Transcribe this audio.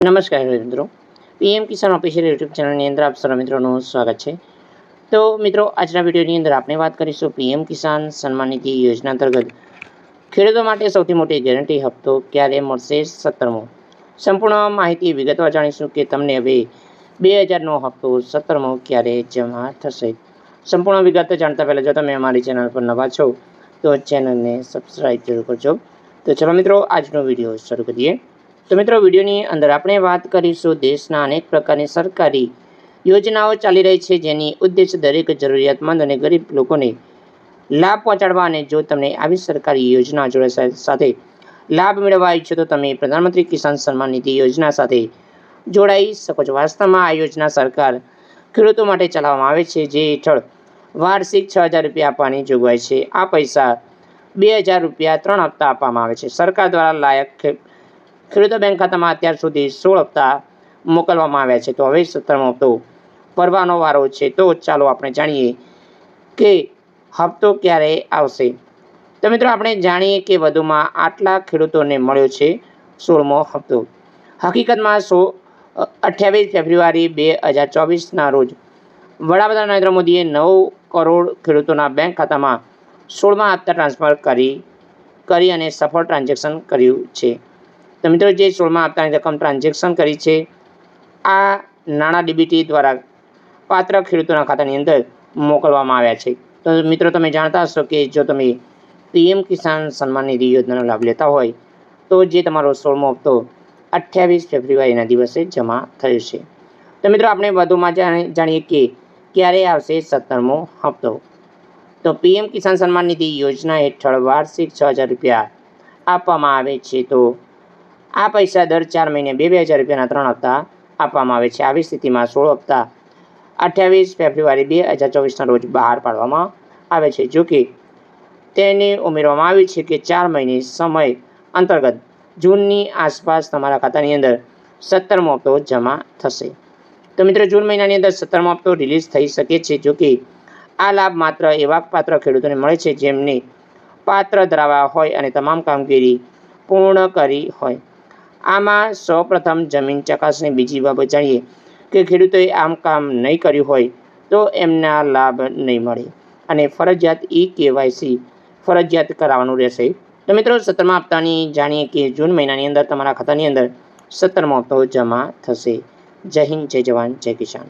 નમસ્કાર મિત્રો, પીએમ કિસાન official YouTube ચેનલની અંદર આપ સર્વ મિત્રોનું સ્વાગત છે। તો મિત્રો, આજના વિડીયોની અંદર આપણે વાત કરીશું પીએમ કિસાન સન્માન નિધિ યોજના અંતર્ગત ખેડૂતો માટે સૌથી મોટી ગેરંટી હપ્તો ક્યારે મળશે 17મો। સંપૂર્ણ માહિતી વિગતવાર જાણીશું કે તમને હવે 2000નો હપ્તો 17મો ક્યારે જમા થશે। સંપૂર્ણ વિગત જાણતા પહેલાં જો તમે અમારી ચેનલ પર નવા છો તો ચેનલને સબસ્ક્રાઈબ જરૂર કરજો। તો ચલો મિત્રો, આજનો વિડીયો શરૂ કરીએ। તો મિત્રો, વિડીયોની અંદર આપણે વાત કરીશું દેશના અનેક પ્રકારની સરકારી યોજનાઓ ચાલી રહી છે જેની ઉદ્દેશ દરેક જરૂરિયાતમંદ અને ગરીબ લોકોને લાભ પહોંચાડવા। અને જો તમને આવી સરકારી યોજના સાથે લાભ મેળવવા ઈચ્છો તો તમે પ્રધાનમંત્રી કિસાન સન્માન નિધિ યોજના સાથે જોડાઈ શકો છો। વાસ્તવમાં આ યોજના સરકાર ખેડૂતો માટે ચલાવવામાં આવે છે, જે હેઠળ વાર્ષિક 6000 રૂપિયા આપવાની જોગવાઈ છે। આ પૈસા 2000 રૂપિયા 3 હપ્તા આપવામાં આવે છે। સરકાર દ્વારા લાયક ખેડૂતો બેંક ખાતામાં અત્યાર સુધી 16 હપ્તા મોકલવામાં આવ્યા છે। તો હવે 17મો હપ્તો ભરવાનો વારો છે। તો ચાલો આપણે જાણીએ કે હપ્તો ક્યારે આવશે। તો મિત્રો, આપણે જાણીએ કે વધુમાં આટલા ખેડૂતોને મળ્યો છે 16મો હપ્તો। હકીકતમાં 28 ફેબ્રુઆરી 2024ના રોજ વડાપ્રધાન નરેન્દ્ર મોદીએ 9 કરોડ ખેડૂતોના બેંક ખાતામાં 16મા હપ્તા ટ્રાન્સફર કરી અને સફળ ટ્રાન્ઝેક્શન કર્યું છે। તો મિત્રો, જે 16મા હપ્તાની રકમ ટ્રાન્ઝેક્શન કરી છે, આ નાણાં ડીબીટી દ્વારા પાત્ર ખેડૂતોના ખાતાની અંદર મોકલવામાં આવ્યા છે। તો મિત્રો, તમે જાણતા હશો કે જો તમે પીએમ કિસાન સન્માન નિધિ યોજનાનો લાભ લેતા હોય તો જે તમારો 16મો હપ્તો 28 ફેબ્રુઆરીના દિવસે જમા થયો છે। તો મિત્રો, આપણે વધુમાં જાણીએ કે ક્યારે આવશે 17મો હપ્તો। તો પીએમ કિસાન સન્માન નિધિ યોજના હેઠળ વાર્ષિક 6000 રૂપિયા આપવામાં આવે છે। તો આ પૈસા દર 4 મહિને 2000 રૂપિયાના 3 હપ્તા આપવામાં આવે છે। આવી સ્થિતિમાં 16 હપ્તા 28 ફેબ્રુઆરી 2024ના રોજ બહાર પાડવામાં આવે છે। જોકે તેને ઉમેરવામાં આવ્યું છે કે 4 મહિને સમય અંતર્ગત જૂનની આસપાસ તમારા ખાતાની અંદર 17મો હપ્તો જમા થશે। તો મિત્રો, જૂન મહિનાની અંદર 17મો હપ્તો રિલીઝ થઈ શકે છે। જોકે આ લાભ માત્ર એવા પાત્ર ખેડૂતોને મળે છે જેમને પાત્ર ધરાવ્યા હોય અને તમામ કામગીરી પૂર્ણ કરી હોય। આમાં સૌપ્રથમ જમીન ચકાસણી। બીજી બાબત જાણીએ કે ખેડૂતોએ આમ કામ નહીં કર્યું હોય તો એમના લાભ નહીં મળે અને ફરજિયાત KYC ફરજિયાત કરાવવાનું રહેશે। તો મિત્રો, 17મા હપ્તાની જાણીએ કે જૂન મહિનાની અંદર તમારા ખાતાની અંદર 17મો હપ્તો જમા થશે। જય હિન્દ, જય જવાન, જય કિસાન।